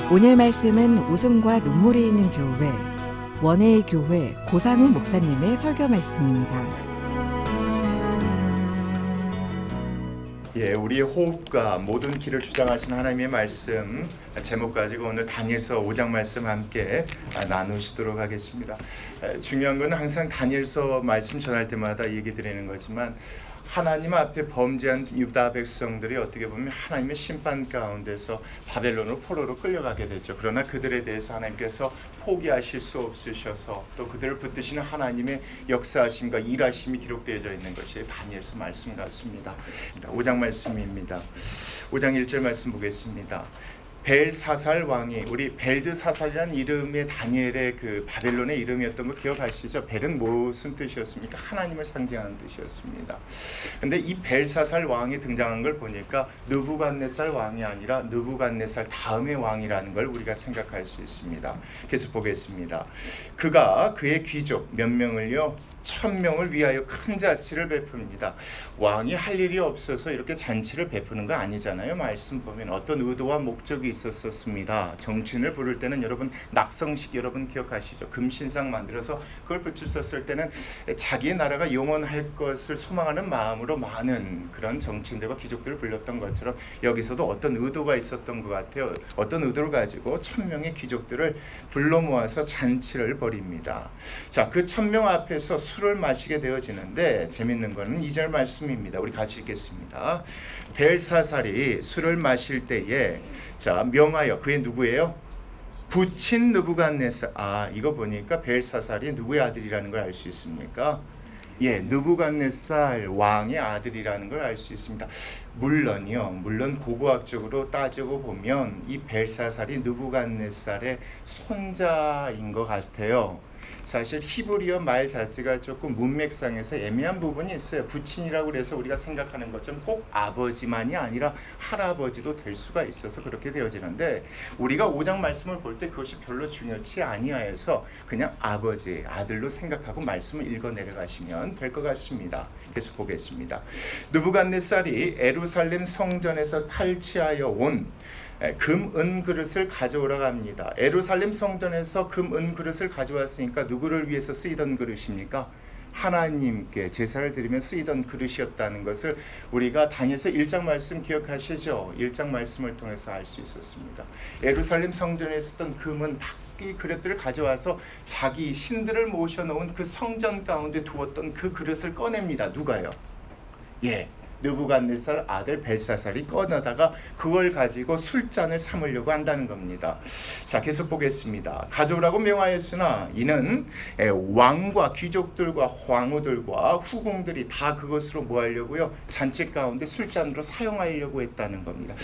오늘 말씀은 웃음과 눈물이 있는 교회, 원해의 교회 고상훈 목사님의 설교 말씀입니다. 우리의 호흡과 모든 길을 주장하신 하나님의 말씀 제목 가지고 오늘 다니엘서 5장 말씀 함께 나누시도록 하겠습니다. 중요한 건 항상 다니엘서 말씀 전할 때마다 얘기 드리는 거지만 하나님 앞에 범죄한 유다 백성들이 어떻게 보면 하나님의 심판 가운데서 바벨론으로 포로로 끌려가게 되죠. 그러나 그들에 대해서 하나님께서 포기하실 수 없으셔서 또 그들을 붙드시는 하나님의 역사하심과 일하심이 기록되어져 있는 것이 다니엘서 말씀 같습니다. 5장 말씀입니다. 5장 1절 말씀 보겠습니다. 벨사살 왕이, 우리 벨드사살이라는 이름의 다니엘의 그 바벨론의 이름이었던 거 기억하시죠? 벨은 무슨 뜻이었습니까? 하나님을 상징하는 뜻이었습니다. 근데 이 벨사살 왕이 등장한 걸 보니까 느부갓네살 왕이 아니라 느부갓네살 다음의 왕이라는 걸 우리가 생각할 수 있습니다. 그래서 보겠습니다. 그가 그의 귀족 몇 명을요, 1000명을 위하여 큰 잔치를 베풉니다. 왕이 할 일이 없어서 이렇게 잔치를 베푸는 거 아니잖아요. 말씀 보면 어떤 의도와 목적이 있었습니다. 정치인을 부를 때는 여러분 낙성식 여러분 기억하시죠? 금신상 만들어서 그걸 붙였을 때는 자기 나라가 영원할 것을 소망하는 마음으로 많은 그런 정치인들과 귀족들을 불렀던 것처럼 여기서도 어떤 의도가 있었던 것 같아요. 어떤 의도를 가지고 1000명의 귀족들을 불러 모아서 잔치를 벌입니다. 자, 그 1000명 앞에서 술을 마시게 되어지는데 재밌는 거는 2절 말씀입니다. 우리 같이 읽겠습니다. 벨사살이 술을 마실 때에 자 명하여, 그의 누구예요? 부친 느부갓네살. 이거 보니까 벨사살이 누구의 아들이라는 걸 알 수 있습니까? 느부갓네살 왕의 아들이라는 걸 알 수 있습니다. 물론 고고학적으로 따지고 보면 이 벨사살이 느부갓네살의 손자인 것 같아요. 사실 히브리어 말 자체가 조금 문맥상에서 애매한 부분이 있어요. 부친이라고 해서 우리가 생각하는 것처럼 꼭 아버지만이 아니라 할아버지도 될 수가 있어서 그렇게 되어지는데 우리가 5장 말씀을 볼 때 그것이 별로 중요치 아니하여서 그냥 아버지, 아들로 생각하고 말씀을 읽어 내려가시면 될 것 같습니다. 계속 보겠습니다. 느부갓네살이 예루살렘 성전에서 탈취하여 온 금, 은 그릇을 가져오라고 합니다. 예루살렘 성전에서 금, 은 그릇을 가져왔으니까 누구를 위해서 쓰이던 그릇입니까? 하나님께 제사를 드리며 쓰이던 그릇이었다는 것을 우리가 다니엘서 1장 말씀 기억하시죠? 1장 말씀을 통해서 알 수 있었습니다. 예루살렘 성전에 있었던 금은 이 그릇들을 가져와서 자기 신들을 모셔놓은 그 성전 가운데 두었던 그 그릇을 꺼냅니다. 누가요? 느부갓네살 아들 벨사살이 꺼내다가 그걸 가지고 술잔을 삼으려고 한다는 겁니다. 자, 계속 보겠습니다. 가져오라고 명하였으나 이는 왕과 귀족들과 황후들과 후궁들이 다 그것으로 뭐 하려고요? 잔치 가운데 술잔으로 사용하려고 했다는 겁니다.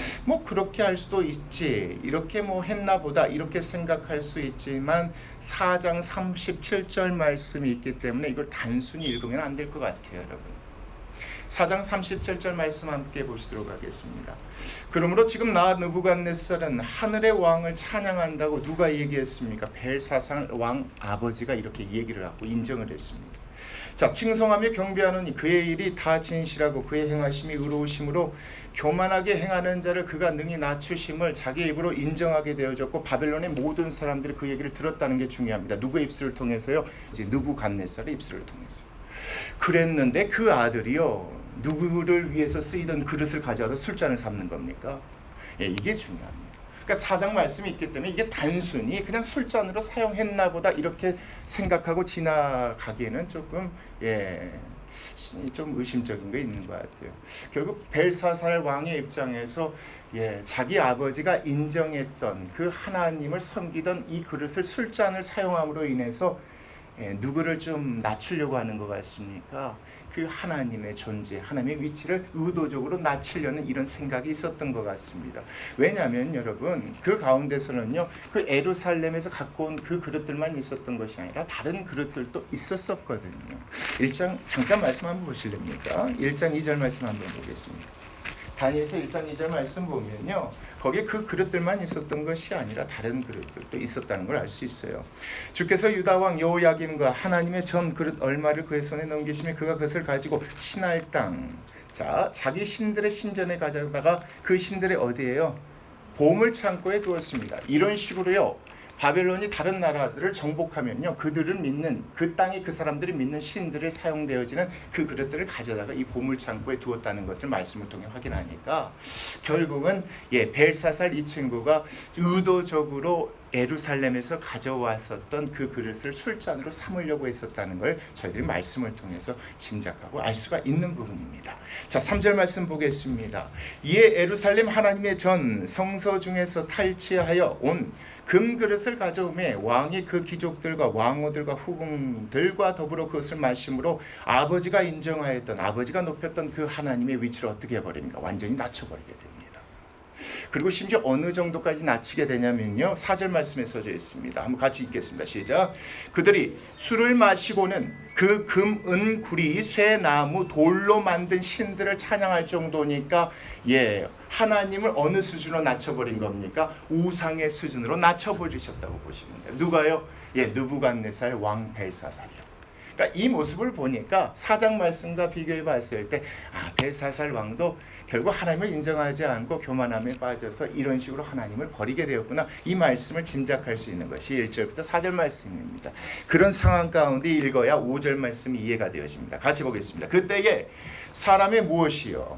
그렇게 할 수도 있지, 이렇게 했나 보다 이렇게 생각할 수 있지만 4장 37절 말씀이 있기 때문에 이걸 단순히 읽으면 안 될 것 같아요, 여러분. 4장 37절 말씀 함께 보시도록 하겠습니다. 그러므로 지금 나 느부갓네살은 하늘의 왕을 찬양한다고 누가 얘기했습니까? 벨사살 왕 아버지가 이렇게 얘기를 하고 인정을 했습니다. 자, 칭송하며 경배하노니 그의 일이 다 진실하고 그의 행하심이 의로우심으로 교만하게 행하는 자를 그가 능히 낮추심을 자기 입으로 인정하게 되어졌고 바벨론의 모든 사람들이 그 얘기를 들었다는 게 중요합니다. 누구의 입술을 통해서요? 이제 느부갓네살의 입술을 통해서. 그랬는데 그 아들이요, 누구를 위해서 쓰이던 그릇을 가져와서 술잔을 삼는 겁니까? 이게 중요합니다. 그러니까 4장 말씀이 있기 때문에 이게 단순히 그냥 술잔으로 사용했나 보다 이렇게 생각하고 지나가기에는 조금 좀 의심적인 게 있는 것 같아요. 결국 벨사살 왕의 입장에서 자기 아버지가 인정했던 그 하나님을 섬기던 이 그릇을 술잔을 사용함으로 인해서 누구를 좀 낮추려고 하는 것 같습니까? 그 하나님의 존재, 하나님의 위치를 의도적으로 낮추려는 이런 생각이 있었던 것 같습니다. 왜냐하면 여러분, 그 가운데서는요, 그 예루살렘에서 갖고 온 그 그릇들만 있었던 것이 아니라 다른 그릇들도 있었거든요. 1장 잠깐 말씀 한번 보실랍니까? 1장 2절 말씀 한번 보겠습니다. 다니엘서 1장 2절 말씀 보면요, 거기에 그 그릇들만 있었던 것이 아니라 다른 그릇들도 있었다는 걸 알 수 있어요. 주께서 유다왕 여호야김과 하나님의 전 그릇 얼마를 그의 손에 넘기시며 그가 그것을 가지고 신할 땅, 자기 신들의 신전에 가져다가 그 신들의 어디예요? 보물 창고에 두었습니다. 이런 식으로요. 바벨론이 다른 나라들을 정복하면요. 그들을 믿는 그 땅이 그 사람들이 믿는 신들에 사용되어지는 그 그릇들을 가져다가 이 보물 창고에 두었다는 것을 말씀을 통해 확인하니까 결국은 벨사살 이 친구가 의도적으로 예루살렘에서 가져왔었던 그 그릇을 술잔으로 삼으려고 했었다는 걸 저희들이 말씀을 통해서 짐작하고 알 수가 있는 부분입니다. 자, 3절 말씀 보겠습니다. 이에 예루살렘 하나님의 전 성서 중에서 탈취하여 온 금그릇을 가져오매 왕이 그 귀족들과 왕호들과 후궁들과 더불어 그것을 마심으로 아버지가 인정하였던 아버지가 높였던 그 하나님의 위치를 어떻게 해버립니까? 완전히 낮춰버리게 됩니다. 그리고 심지어 어느 정도까지 낮추게 되냐면요. 4절 말씀에 써져 있습니다. 한번 같이 읽겠습니다. 시작. 그들이 술을 마시고는 그 금, 은, 구리, 쇠, 나무, 돌로 만든 신들을 찬양할 정도니까 하나님을 어느 수준으로 낮춰버린 겁니까? 우상의 수준으로 낮춰버리셨다고 보시면 돼요. 누가요? 느부갓네살 왕 벨사살이요. 그러니까 이 모습을 보니까 4장 말씀과 비교해 봤을 때 벨사살 왕도 결국 하나님을 인정하지 않고 교만함에 빠져서 이런 식으로 하나님을 버리게 되었구나. 이 말씀을 짐작할 수 있는 것이 1절부터 4절 말씀입니다. 그런 상황 가운데 읽어야 5절 말씀이 이해가 되어집니다. 같이 보겠습니다. 그때에 사람의 무엇이요?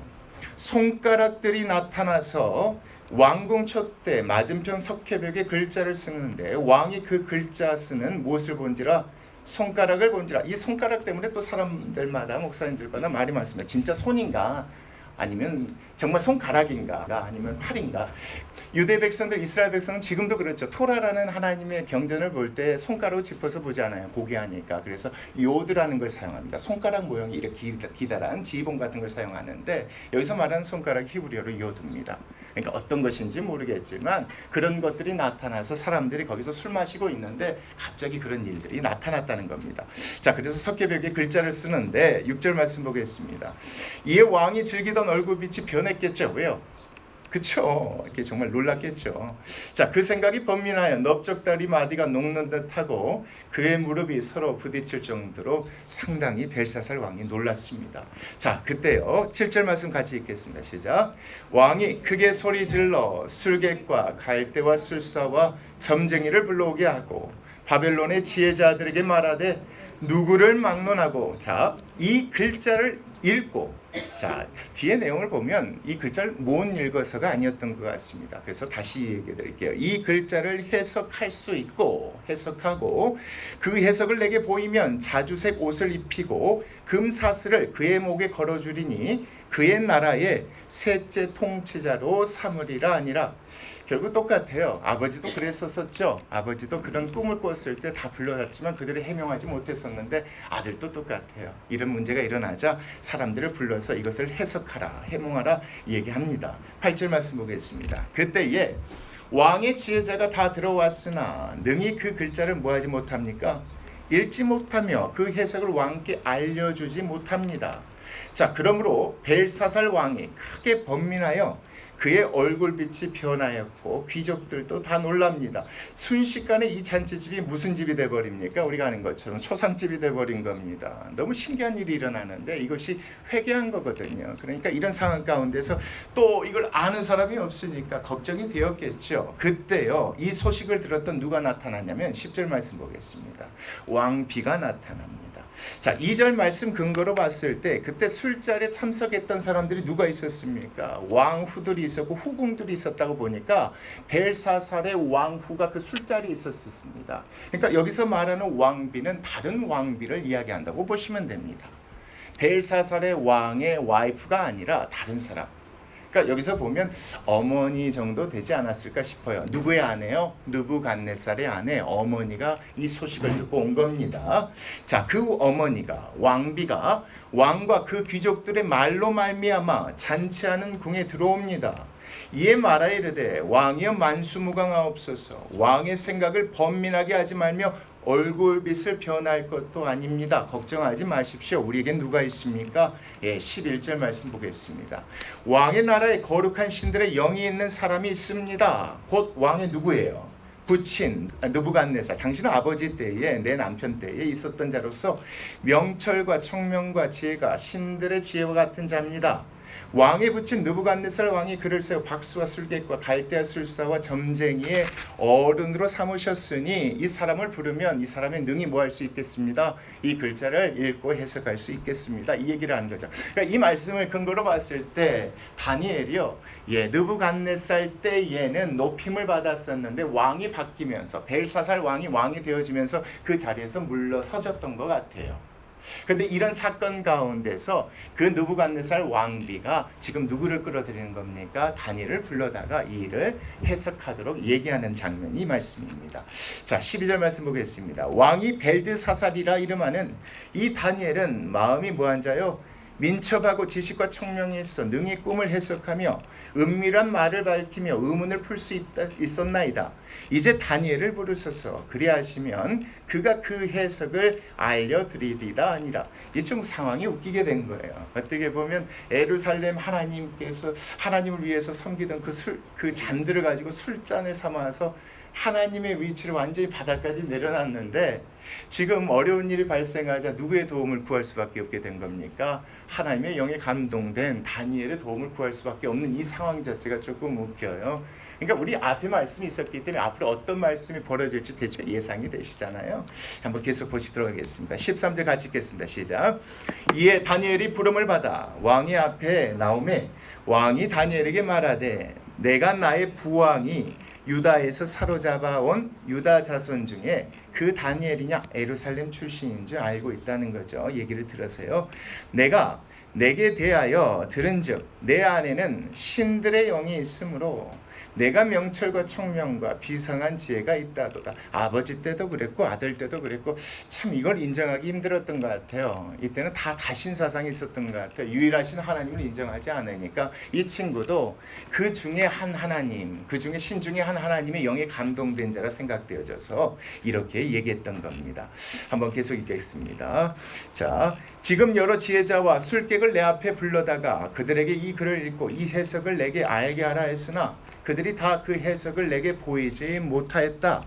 손가락들이 나타나서 왕궁 촛대 맞은편 석회벽에 글자를 쓰는데 왕이 그 글자 쓰는 무엇을 본지라? 손가락을 본지라. 이 손가락 때문에 또 사람들마다 목사님들마다 말이 많습니다. 진짜 손인가? 아니면 정말 손가락인가? 아니면 팔인가? 유대 백성들, 이스라엘 백성은 지금도 그렇죠. 토라라는 하나님의 경전을 볼 때 손가락을 짚어서 보지 않아요. 고귀하니까. 그래서 요드라는 걸 사용합니다. 손가락 모양이 이렇게 기다란 지휘봉 같은 걸 사용하는데 여기서 말하는 손가락 히브리어로 요드입니다. 그러니까 어떤 것인지 모르겠지만 그런 것들이 나타나서 사람들이 거기서 술 마시고 있는데 갑자기 그런 일들이 나타났다는 겁니다. 자, 그래서 석회벽에 글자를 쓰는데 6절 말씀 보겠습니다. 이에 왕이 즐기던 얼굴빛이 변했겠죠. 왜요? 그쵸? 이렇게 정말 놀랐겠죠. 자, 그 생각이 번민하여 넓적다리 마디가 녹는 듯하고 그의 무릎이 서로 부딪힐 정도로 상당히 벨사살 왕이 놀랐습니다. 자, 그때요. 7절 말씀 같이 읽겠습니다. 시작. 왕이 크게 소리 질러 술객과 갈대와 술사와 점쟁이를 불러오게 하고 바벨론의 지혜자들에게 말하되 누구를 막론하고 자, 이 글자를 읽고 자, 뒤에 내용을 보면 이 글자를 못 읽어서가 아니었던 것 같습니다. 그래서 다시 얘기해 드릴게요. 이 글자를 해석할 수 있고 해석하고 그 해석을 내게 보이면 자주색 옷을 입히고 금사슬을 그의 목에 걸어주리니 그의 나라의 셋째 통치자로 삼으리라 아니라. 결국 똑같아요. 아버지도 그랬었죠. 아버지도 그런 꿈을 꿨을 때 다 불러놨지만 그들이 해명하지 못했었는데 아들도 똑같아요. 이런 문제가 일어나자 사람들을 불러서 이것을 해석하라, 해몽하라 얘기합니다. 8절 말씀 보겠습니다. 그때에 왕의 지혜자가 다 들어왔으나 능히 그 글자를 뭐하지 못합니까? 읽지 못하며 그 해석을 왕께 알려주지 못합니다. 자, 그러므로 벨사살 왕이 크게 번민하여 그의 얼굴빛이 변하였고 귀족들도 다 놀랍니다. 순식간에 이 잔치집이 무슨 집이 돼버립니까? 우리가 아는 것처럼 초상집이 돼버린 겁니다. 너무 신기한 일이 일어나는데 이것이 회개한 거거든요. 그러니까 이런 상황 가운데서 또 이걸 아는 사람이 없으니까 걱정이 되었겠죠. 그때요. 이 소식을 들었던 누가 나타났냐면 10절 말씀 보겠습니다. 왕비가 나타납니다. 자, 2절 말씀 근거로 봤을 때 그때 술자리에 참석했던 사람들이 누가 있었습니까? 왕후들이 있었고 후궁들이 있었다고 보니까 벨사살의 왕후가 그 술자리에 있었습니다. 그러니까 여기서 말하는 왕비는 다른 왕비를 이야기한다고 보시면 됩니다. 벨사살의 왕의 와이프가 아니라 다른 사람. 그러니까 여기서 보면 어머니 정도 되지 않았을까 싶어요. 누구의 아내요? 느부갓네살의 아내 어머니가 이 소식을 듣고 온 겁니다. 자, 그 어머니가 왕비가 왕과 그 귀족들의 말로 말미암아 잔치하는 궁에 들어옵니다. 이에 말하여 이르되 왕이여 만수무강하옵소서. 왕의 생각을 번민하게 하지 말며 얼굴빛을 변할 것도 아닙니다. 걱정하지 마십시오. 우리에겐 누가 있습니까? 11절 말씀 보겠습니다. 왕의 나라에 거룩한 신들의 영이 있는 사람이 있습니다. 곧 왕의 누구예요? 부친 느부갓네살, 당신은 아버지 때에 내 남편 때에 있었던 자로서 명철과 청명과 지혜가 신들의 지혜와 같은 자입니다. 왕에 붙인 느부갓네살 왕이 그를 세워 박수와 술객과 갈대아 술사와 점쟁이의 어른으로 삼으셨으니 이 사람을 부르면 이 사람의 능히 뭐 할 수 있겠습니다. 이 글자를 읽고 해석할 수 있겠습니다. 이 얘기를 하는 거죠. 그러니까 이 말씀을 근거로 봤을 때 다니엘이요, 느부갓네살 때에는 높임을 받았었는데 왕이 바뀌면서 벨사살 왕이 되어지면서 그 자리에서 물러서졌던 것 같아요. 그런데 이런 사건 가운데서 그 느부갓네살 왕비가 지금 누구를 끌어들이는 겁니까? 다니엘을 불러다가 이 일을 해석하도록 얘기하는 장면이 이 말씀입니다. 자, 12절 말씀 보겠습니다. 왕이 벨드사살이라 이름하는 이 다니엘은 마음이 뭐한 자요? 민첩하고 지식과 청명이 있어 능히 꿈을 해석하며 은밀한 말을 밝히며 의문을 풀 수 있었나이다. 이제 다니엘을 부르소서. 그리하시면 그가 그 해석을 알려드리리다 아니라. 이 좀 상황이 웃기게 된 거예요. 어떻게 보면 예루살렘 하나님께서 하나님을 위해서 섬기던 그 잔들을 가지고 술잔을 삼아서 하나님의 위치를 완전히 바닥까지 내려놨는데 지금 어려운 일이 발생하자 누구의 도움을 구할 수밖에 없게 된 겁니까? 하나님의 영에 감동된 다니엘의 도움을 구할 수밖에 없는 이 상황 자체가 조금 웃겨요. 그러니까 우리 앞에 말씀이 있었기 때문에 앞으로 어떤 말씀이 벌어질지 대충 예상이 되시잖아요. 한번 계속 보시도록 하겠습니다. 13절 같이 읽겠습니다. 시작. 이에 다니엘이 부름을 받아 왕의 앞에 나오매 왕이 다니엘에게 말하되 내가 나의 부왕이 유다에서 사로잡아온 유다 자손 중에 그 다니엘이냐 예루살렘 출신인 줄 알고 있다는 거죠. 얘기를 들으세요. 내가 내게 대하여 들은즉 내 안에는 신들의 영이 있으므로 내가 명철과 청명과 비상한 지혜가 있다도다. 아버지 때도 그랬고 아들 때도 그랬고 참 이걸 인정하기 힘들었던 것 같아요. 이때는 다 다신사상이 있었던 것 같아요. 유일하신 하나님을 인정하지 않으니까 이 친구도 그 중에 한 하나님, 그 중에 신 중에 한 하나님의 영에 감동된 자라 생각되어져서 이렇게 얘기했던 겁니다. 한번 계속 읽겠습니다. 자, 지금 여러 지혜자와 술객을 내 앞에 불러다가 그들에게 이 글을 읽고 이 해석을 내게 알게 하라 했으나 그들이 다 그 해석을 내게 보이지 못하였다.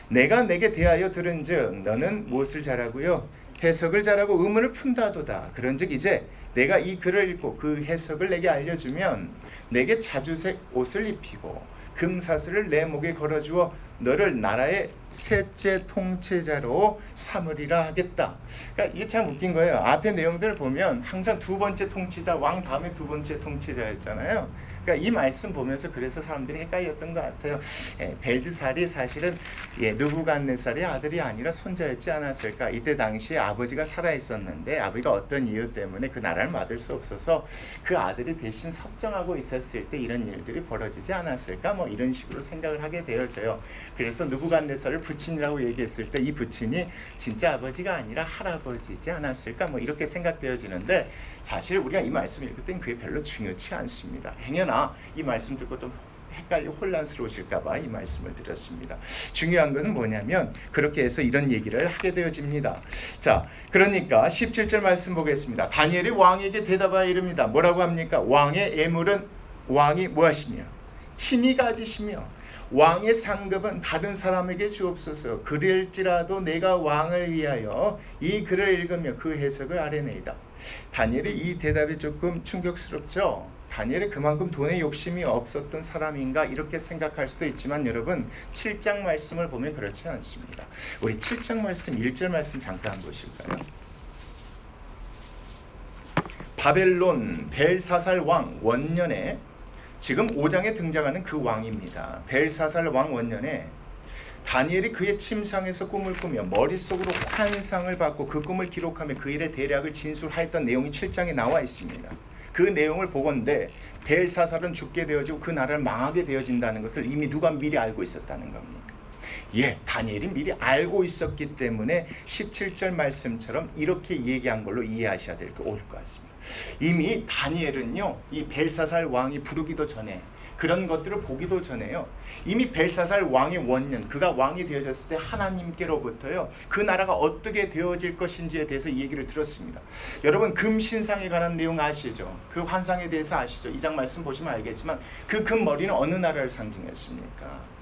내가 내게 대하여 들은즉 너는 무엇을 잘하고요? 해석을 잘하고 의문을 푼다도다. 그런즉 이제 내가 이 글을 읽고 그 해석을 내게 알려주면 내게 자주색 옷을 입히고 금사슬을 내 목에 걸어주어 너를 나라의 셋째 통치자로 삼으리라 하겠다. 그러니까 이게 참 웃긴 거예요. 앞에 내용들을 보면 항상 두 번째 통치자, 왕 다음에 두 번째 통치자였잖아요. 그러니까 이 말씀 보면서 그래서 사람들이 헷갈렸던 것 같아요. 벨드살이 사실은 느부갓네살의 아들이 아니라 손자였지 않았을까. 이때 당시에 아버지가 살아있었는데 아버지가 어떤 이유 때문에 그 나라를 맡을 수 없어서 그 아들이 대신 섭정하고 있었을 때 이런 일들이 벌어지지 않았을까. 뭐 이런 식으로 생각을 하게 되어져요. 그래서 느부갓네살을 부친이라고 얘기했을 때 이 부친이 진짜 아버지가 아니라 할아버지지 않았을까. 뭐 이렇게 생각되어지는데 사실 우리가 이 말씀을 읽을 땐 그게 별로 중요치 않습니다. 행여나 이 말씀 듣고 좀 헷갈리고 혼란스러우실까봐 이 말씀을 드렸습니다. 중요한 것은 뭐냐면 그렇게 해서 이런 얘기를 하게 되어집니다. 자, 그러니까 17절 말씀 보겠습니다. 다니엘이 왕에게 대답하여 이릅니다. 뭐라고 합니까? 왕의 예물은 왕이 무엇이며 친히 가지시며 왕의 상급은 다른 사람에게 주옵소서. 그럴지라도 내가 왕을 위하여 이 글을 읽으며 그 해석을 알아내이다. 다니엘의 이 대답이 조금 충격스럽죠. 다니엘이 그만큼 돈에 욕심이 없었던 사람인가 이렇게 생각할 수도 있지만 여러분 7장 말씀을 보면 그렇지 않습니다. 우리 7장 말씀 1절 말씀 잠깐 보실까요? 바벨론 벨사살 왕 원년에 지금 5장에 등장하는 그 왕입니다. 벨사살 왕 원년에 다니엘이 그의 침상에서 꿈을 꾸며 머릿속으로 환상을 받고 그 꿈을 기록하며 그 일의 대략을 진술하였던 내용이 7장에 나와 있습니다. 그 내용을 보건대 벨사살은 죽게 되어지고 그 나라를 망하게 되어진다는 것을 이미 누가 미리 알고 있었다는 겁니까? 다니엘이 미리 알고 있었기 때문에 17절 말씀처럼 이렇게 얘기한 걸로 이해하셔야 될 것 같습니다. 이미 다니엘은요, 이 벨사살 왕이 부르기도 전에 그런 것들을 보기도 전에요. 이미 벨사살 왕의 원년, 그가 왕이 되어졌을 때 하나님께로부터요, 그 나라가 어떻게 되어질 것인지에 대해서 이 얘기를 들었습니다. 여러분 금신상에 관한 내용 아시죠? 그 환상에 대해서 아시죠? 2장 말씀 보시면 알겠지만 그 금머리는 어느 나라를 상징했습니까?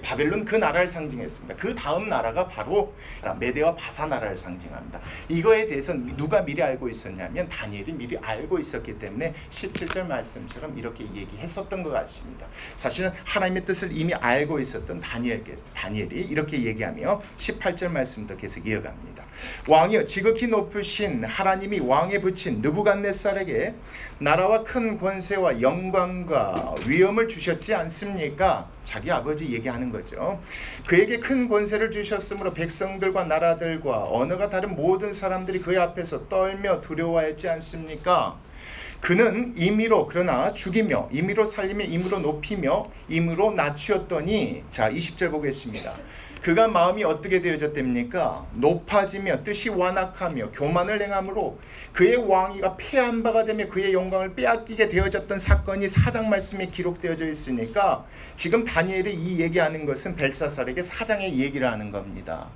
바벨론 그 나라를 상징했습니다. 그 다음 나라가 바로 메대와 바사 나라를 상징합니다. 이거에 대해서 누가 미리 알고 있었냐면 다니엘이 미리 알고 있었기 때문에 17절 말씀처럼 이렇게 얘기했었던 것 같습니다. 사실은 하나님의 뜻을 이미 알고 있었던 다니엘이 이렇게 얘기하며 18절 말씀도 계속 이어갑니다. 왕이여 지극히 높으신 하나님이 왕에 붙인 느부갓네살에게 나라와 큰 권세와 영광과 위엄을 주셨지 않습니까? 자기 아버지 얘기하는 거죠. 그에게 큰 권세를 주셨으므로 백성들과 나라들과 언어가 다른 모든 사람들이 그의 앞에서 떨며 두려워했지 않습니까? 그는 임의로 그러나 죽이며 임의로 살리며 임의로 높이며 임의로 낮추었더니 자 20절 보겠습니다. 그가 마음이 어떻게 되어졌답니까? 높아지며 뜻이 완악하며 교만을 행함으로 그의 왕위가 패한 바가 되며 그의 영광을 빼앗기게 되어졌던 사건이 4장 말씀에 기록되어져 있으니까 지금 다니엘이 이 얘기하는 것은 벨사살에게 4장의 얘기를 하는 겁니다.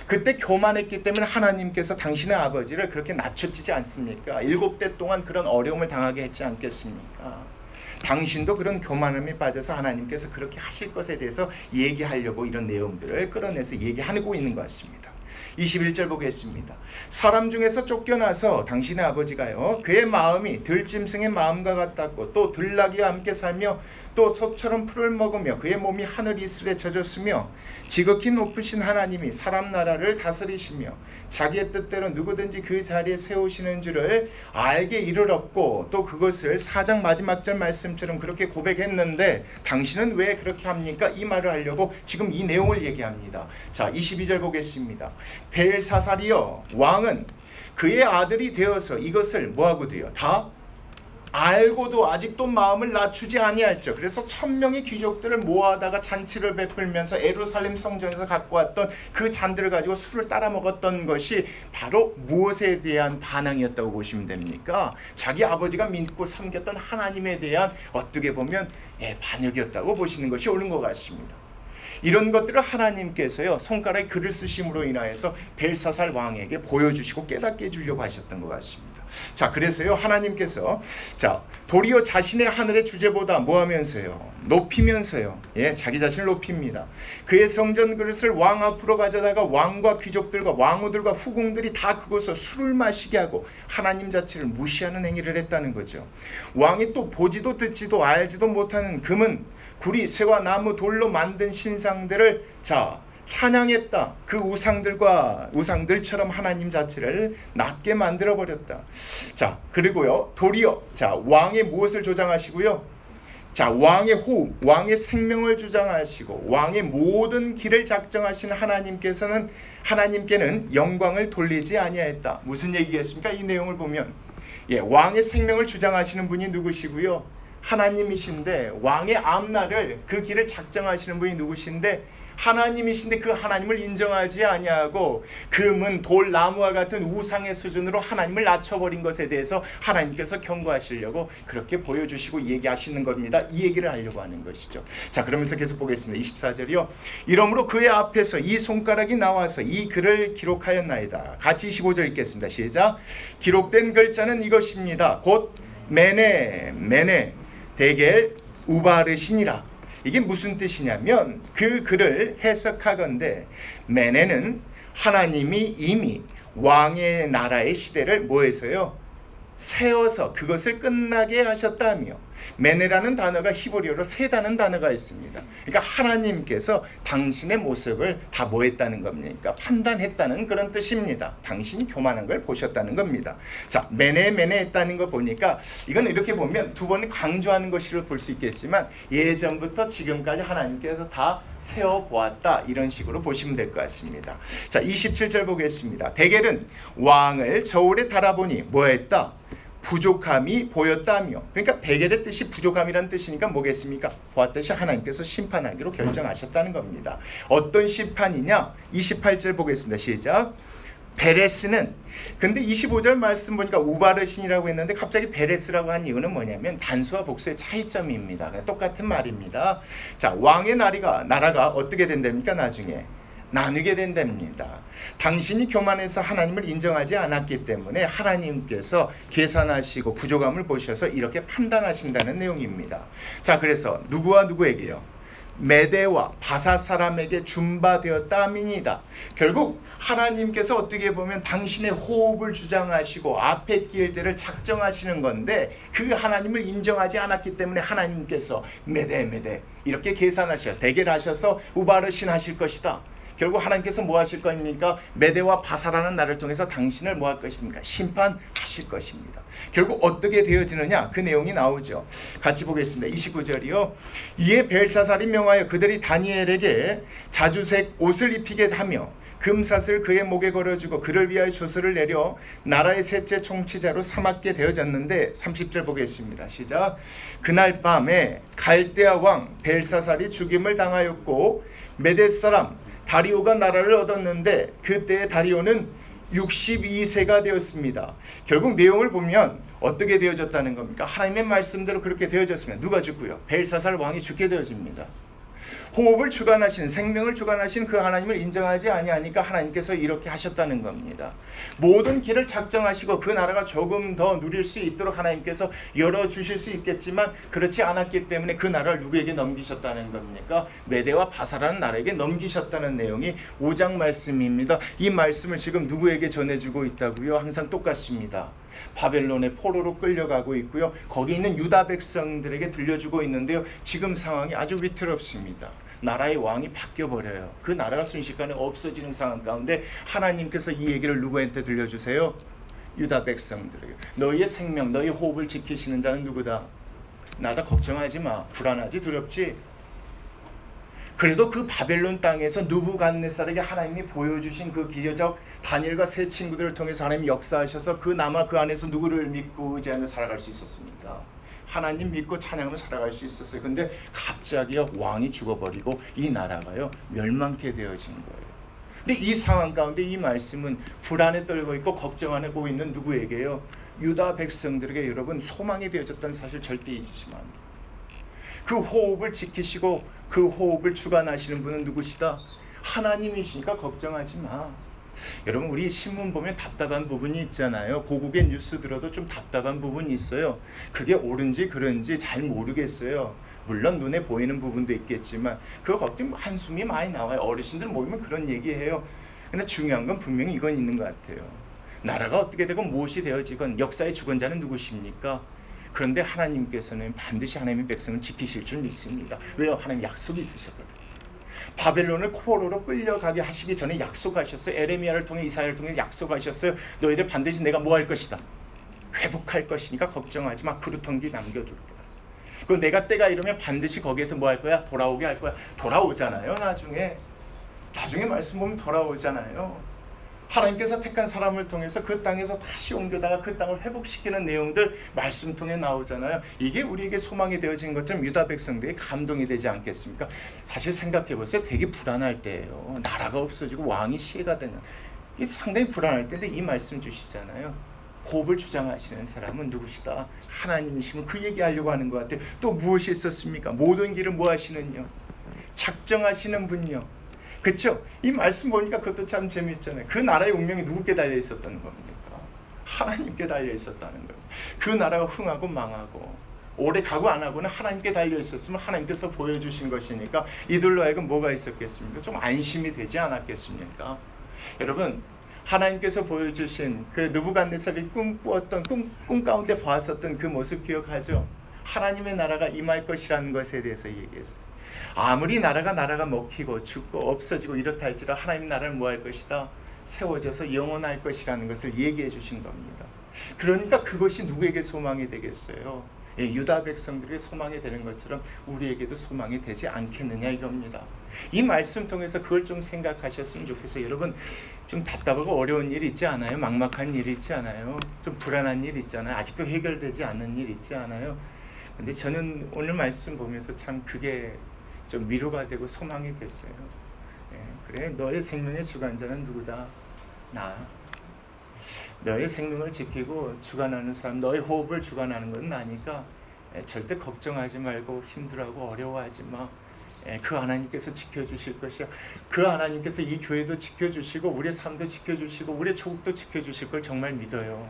그때 교만했기 때문에 하나님께서 당신의 아버지를 그렇게 낮춰지지 않습니까? 7대 동안 그런 어려움을 당하게 했지 않겠습니까? 당신도 그런 교만함에 빠져서 하나님께서 그렇게 하실 것에 대해서 얘기하려고 이런 내용들을 끌어내서 얘기하고 있는 것 같습니다. 21절 보겠습니다. 사람 중에서 쫓겨나서 당신의 아버지가요 그의 마음이 들짐승의 마음과 같았고 또 들나귀와 함께 살며 또 섭처럼 풀을 먹으며 그의 몸이 하늘 이슬에 젖었으며 지극히 높으신 하나님이 사람 나라를 다스리시며 자기의 뜻대로 누구든지 그 자리에 세우시는 줄을 알게 이르렀고 또 그것을 4장 마지막 절 말씀처럼 그렇게 고백했는데 당신은 왜 그렇게 합니까? 이 말을 하려고 지금 이 내용을 얘기합니다. 자 22절 보겠습니다. 벨사살이여 왕은 그의 아들이 되어서 이것을 뭐하고 돼요? 다 알고도 아직도 마음을 낮추지 아니했죠. 그래서 1000명의 귀족들을 모아다가 잔치를 베풀면서 예루살렘 성전에서 갖고 왔던 그 잔들을 가지고 술을 따라 먹었던 것이 바로 무엇에 대한 반항이었다고 보시면 됩니까? 자기 아버지가 믿고 섬겼던 하나님에 대한 어떻게 보면 반역이었다고 보시는 것이 옳은 것 같습니다. 이런 것들을 하나님께서요 손가락에 글을 쓰심으로 인하여서 벨사살 왕에게 보여주시고 깨닫게 해주려고 하셨던 것 같습니다. 자 그래서요 하나님께서 자 도리어 자신의 하늘의 주제보다 뭐하면서요 높이면서요 자기 자신을 높입니다. 그의 성전 그릇을 왕 앞으로 가져다가 왕과 귀족들과 왕후들과 후궁들이 다 그곳에서 술을 마시게 하고 하나님 자체를 무시하는 행위를 했다는 거죠. 왕이 또 보지도 듣지도 알지도 못하는 금은 구리, 쇠와 나무, 돌로 만든 신상들을 찬양했다. 그 우상들처럼 하나님 자체를 낮게 만들어 버렸다. 자, 그리고요. 도리어 왕의 무엇을 조장하시고요? 왕의 호흡, 왕의 생명을 주장하시고 왕의 모든 길을 작정하시는 하나님께는 영광을 돌리지 아니하였다. 무슨 얘기겠습니까? 이 내용을 보면 왕의 생명을 주장하시는 분이 누구시고요? 하나님이신데 왕의 앞날을 그 길을 작정하시는 분이 누구신데 하나님이신데 그 하나님을 인정하지 아니하고 금은 돌 나무와 같은 우상의 수준으로 하나님을 낮춰버린 것에 대해서 하나님께서 경고하시려고 그렇게 보여주시고 얘기하시는 겁니다. 이 얘기를 하려고 하는 것이죠. 자 그러면서 계속 보겠습니다. 24절이요. 이러므로 그의 앞에서 이 손가락이 나와서 이 글을 기록하였나이다. 같이 25절 읽겠습니다. 시작. 기록된 글자는 이것입니다. 곧 메네 데겔 우바르신이라. 이게 무슨 뜻이냐면 그 글을 해석하건대 메네는 하나님이 이미 왕의 나라의 시대를 뭐해서요? 세워서 그것을 끝나게 하셨다며. 메네라는 단어가 히브리어로 세다는 단어가 있습니다. 그러니까 하나님께서 당신의 모습을 다 뭐했다는 겁니까? 판단했다는 그런 뜻입니다. 당신이 교만한 걸 보셨다는 겁니다. 자, 메네 했다는 거 보니까 이건 이렇게 보면 두 번 강조하는 것으로 볼 수 있겠지만 예전부터 지금까지 하나님께서 다 세워보았다 이런 식으로 보시면 될 것 같습니다. 자, 27절 보겠습니다. 데겔은 왕을 저울에 달아보니 뭐했다? 부족함이 보였다며. 그러니까 데겔의 뜻이 부족함이라는 뜻이니까 뭐겠습니까? 보았듯이 하나님께서 심판하기로 결정하셨다는 겁니다. 어떤 심판이냐? 28절 보겠습니다. 시작. 베레스는 근데 25절 말씀 보니까 우바르신이라고 했는데 갑자기 베레스라고 한 이유는 뭐냐면 단수와 복수의 차이점입니다. 똑같은 말입니다. 자, 왕의 나라가 어떻게 된답니까? 나중에 나누게 된답니다. 당신이 교만해서 하나님을 인정하지 않았기 때문에 하나님께서 계산하시고 부족함을 보셔서 이렇게 판단하신다는 내용입니다. 자, 그래서 누구와 누구에게요? 메대와 바사 사람에게 준바되었다 함이니이다. 결국 하나님께서 어떻게 보면 당신의 호흡을 주장하시고 앞에 길들을 작정하시는 건데 그 하나님을 인정하지 않았기 때문에 하나님께서 메대 이렇게 계산하셔 대결하셔서 우바르신 하실 것이다. 결국 하나님께서 뭐 하실 겁니까? 메대와 바사라는 나라를 통해서 당신을 뭐 할 것입니까? 심판하실 것입니다. 결국 어떻게 되어지느냐? 그 내용이 나오죠. 같이 보겠습니다. 29절이요. 이에 벨사살이 명하여 그들이 다니엘에게 자주색 옷을 입히게 하며 금사슬 그의 목에 걸어주고 그를 위하여 조서를 내려 나라의 셋째 총치자로 삼았게 되어졌는데 30절 보겠습니다. 시작. 그날 밤에 갈대아 왕 벨사살이 죽임을 당하였고 메대 사람 다리오가 나라를 얻었는데 그때 다리오는 62세가 되었습니다. 결국 내용을 보면 어떻게 되어졌다는 겁니까? 하나님의 말씀대로 그렇게 되어졌습니다. 누가 죽고요? 벨사살 왕이 죽게 되어집니다. 호흡을 주관하신 생명을 주관하신 그 하나님을 인정하지 아니하니까 하나님께서 이렇게 하셨다는 겁니다. 모든 길을 작정하시고 그 나라가 조금 더 누릴 수 있도록 하나님께서 열어주실 수 있겠지만 그렇지 않았기 때문에 그 나라를 누구에게 넘기셨다는 겁니까? 메대와 바사라는 나라에게 넘기셨다는 내용이 5장 말씀입니다. 이 말씀을 지금 누구에게 전해주고 있다고요? 항상 똑같습니다. 바벨론의 포로로 끌려가고 있고요. 거기 있는 유다 백성들에게 들려주고 있는데요. 지금 상황이 아주 위태롭습니다. 나라의 왕이 바뀌어버려요. 그 나라가 순식간에 없어지는 상황 가운데 하나님께서 이 얘기를 누구한테 들려주세요? 유다 백성들에게. 너희의 생명, 너희 호흡을 지키시는 자는 누구다? 나다. 걱정하지 마. 불안하지, 두렵지. 그래도 그 바벨론 땅에서 느부갓네살에게 하나님이 보여주신 그 기적 다니엘과 세 친구들을 통해서 하나님이 역사하셔서 그 남아 그 안에서 누구를 믿고 의지하며 살아갈 수 있었습니까? 하나님 믿고 찬양하며 살아갈 수 있었어요. 근데 갑자기 왕이 죽어버리고 이 나라가요 멸망케 되어진 거예요. 근데 이 상황 가운데 이 말씀은 불안에 떨고 있고 걱정하고 있는 누구에게요? 유다 백성들에게 여러분 소망이 되어졌다는 사실 절대 잊으시면 안 돼요. 그 호흡을 지키시고 그 호흡을 주관하시는 분은 누구시다? 하나님이시니까 걱정하지 마. 여러분 우리 신문 보면 답답한 부분이 있잖아요. 고국의 뉴스 들어도 좀 답답한 부분이 있어요. 그게 옳은지 그른지 잘 모르겠어요. 물론 눈에 보이는 부분도 있겠지만 그거 걱정 한숨이 많이 나와요. 어르신들 모이면 그런 얘기해요. 근데 중요한 건 분명히 이건 있는 것 같아요. 나라가 어떻게 되건 무엇이 되어지건 역사의 주권자는 누구십니까? 그런데 하나님께서는 반드시 하나님의 백성을 지키실 줄 믿습니다. 왜요? 하나님 약속이 있으셨거든요. 바벨론을 포로로 끌려가게 하시기 전에 약속하셨어요. 에레미야를 통해 이사야를 통해 약속하셨어요. 너희들 반드시 내가 뭐 할 것이다. 회복할 것이니까 걱정하지 마. 그루텅기 남겨둘 거야. 그리고 내가 때가 이르면 반드시 거기에서 뭐 할 거야? 돌아오게 할 거야. 돌아오잖아요. 나중에 말씀 보면 돌아오잖아요. 하나님께서 택한 사람을 통해서 그 땅에서 다시 옮겨다가 그 땅을 회복시키는 내용들 말씀 통해 나오잖아요. 이게 우리에게 소망이 되어진 것처럼 유다 백성들이 감동이 되지 않겠습니까? 사실 생각해 보세요. 되게 불안할 때예요. 나라가 없어지고 왕이 시해가 되는 이 상당히 불안할 때인데 이 말씀 주시잖아요. 호흡을 주장하시는 사람은 누구시다? 하나님이시면 그 얘기하려고 하는 것 같아요. 또 무엇이 있었습니까? 모든 길을 뭐 하시는요? 작정하시는 분이요. 그렇죠? 이 말씀 보니까 그것도 참 재미있잖아요. 그 나라의 운명이 누구께 달려 있었다는 겁니까? 하나님께 달려 있었다는 거예요. 그 나라가 흥하고 망하고 오래 가고 안 하고는 하나님께 달려 있었으면 하나님께서 보여주신 것이니까 이들로 하여금 뭐가 있었겠습니까? 좀 안심이 되지 않았겠습니까? 여러분 하나님께서 보여주신 그 느부갓네살이 꿈꾸었던 꿈 가운데 보았었던 그 모습 기억하죠? 하나님의 나라가 임할 것이라는 것에 대해서 얘기했어요. 아무리 나라가 먹히고 죽고 없어지고 이렇다 할지라 하나님 나라는 뭐 할 것이다? 세워져서 영원할 것이라는 것을 얘기해 주신 겁니다. 그러니까 그것이 누구에게 소망이 되겠어요? 유다 백성들에게 소망이 되는 것처럼 우리에게도 소망이 되지 않겠느냐 이겁니다. 이 말씀 통해서 그걸 좀 생각하셨으면 좋겠어요. 여러분 좀 답답하고 어려운 일 있지 않아요? 막막한 일 있지 않아요? 좀 불안한 일 있잖아요. 아직도 해결되지 않은 일 있지 않아요? 근데 저는 오늘 말씀 보면서 참 그게 좀 위로가 되고 소망이 됐어요. 그래 너의 생명의 주관자는 누구다? 나. 너의 생명을 지키고 주관하는 사람, 너의 호흡을 주관하는 건 나니까 절대 걱정하지 말고 힘들어하고 어려워하지 마. 그 하나님께서 지켜주실 것이야. 그 하나님께서 이 교회도 지켜주시고 우리의 삶도 지켜주시고 우리의 조국도 지켜주실 걸 정말 믿어요.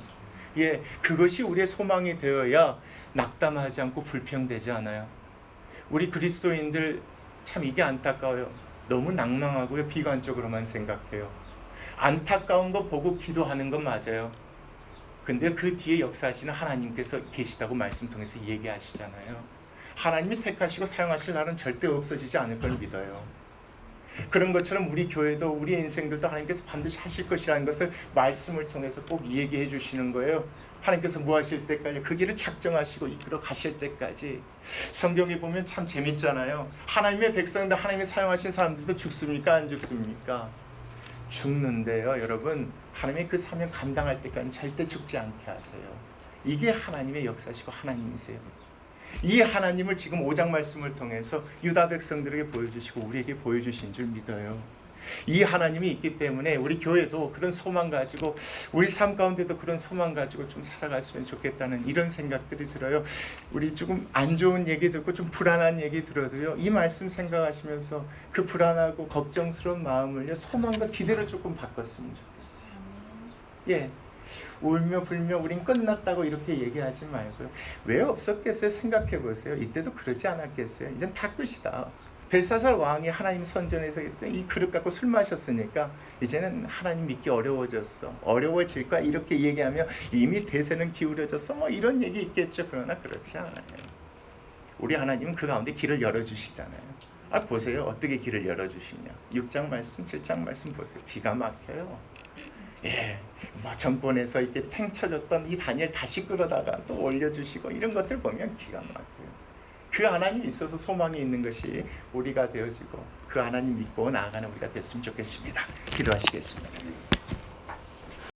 그것이 우리의 소망이 되어야 낙담하지 않고 불평되지 않아요. 우리 그리스도인들 참 이게 안타까워요. 너무 낭망하고요. 비관적으로만 생각해요. 안타까운 거 보고 기도하는 건 맞아요. 근데 그 뒤에 역사하시는 하나님께서 계시다고 말씀 통해서 얘기하시잖아요. 하나님이 택하시고 사용하실 날은 절대 없어지지 않을 걸 믿어요. 그런 것처럼 우리 교회도 우리 인생들도 하나님께서 반드시 하실 것이라는 것을 말씀을 통해서 꼭 얘기해 주시는 거예요. 하나님께서 뭐 하실 때까지 그 길을 작정하시고 이끌어 가실 때까지. 성경에 보면 참 재밌잖아요. 하나님의 백성들 하나님이 사용하신 사람들도 죽습니까? 안 죽습니까? 죽는데요. 여러분 하나님의 그 사명 감당할 때까지 절대 죽지 않게 하세요. 이게 하나님의 역사시고 하나님이세요. 이 하나님을 지금 5장 말씀을 통해서 유다 백성들에게 보여주시고 우리에게 보여주신 줄 믿어요. 이 하나님이 있기 때문에 우리 교회도 그런 소망 가지고 우리 삶 가운데도 그런 소망 가지고 좀 살아갔으면 좋겠다는 이런 생각들이 들어요. 우리 조금 안 좋은 얘기 듣고 좀 불안한 얘기 들어도요. 이 말씀 생각하시면서 그 불안하고 걱정스러운 마음을요. 소망과 기대로 조금 바꿨으면 좋겠어요. 예. 울며 불며 우린 끝났다고 이렇게 얘기하지 말고요. 왜 없었겠어요? 생각해 보세요. 이때도 그러지 않았겠어요? 이젠 다 끝이다. 벨사살 왕이 하나님 선전에서 이 그릇 갖고 술 마셨으니까 이제는 하나님 믿기 어려워졌어. 어려워질 거야. 이렇게 얘기하며 이미 대세는 기울어졌어. 뭐 이런 얘기 있겠죠. 그러나 그렇지 않아요. 우리 하나님은 그 가운데 길을 열어주시잖아요. 보세요. 어떻게 길을 열어주시냐. 6장 말씀, 7장 말씀 보세요. 기가 막혀요. 예, 뭐 정권에서 이렇게 팽 쳐졌던 이 다니엘 다시 끌어다가 또 올려주시고 이런 것들 보면 기가 막혀요. 그 하나님이 있어서 소망이 있는 것이 우리가 되어지고 그 하나님 믿고 나아가는 우리가 됐으면 좋겠습니다. 기도하시겠습니다.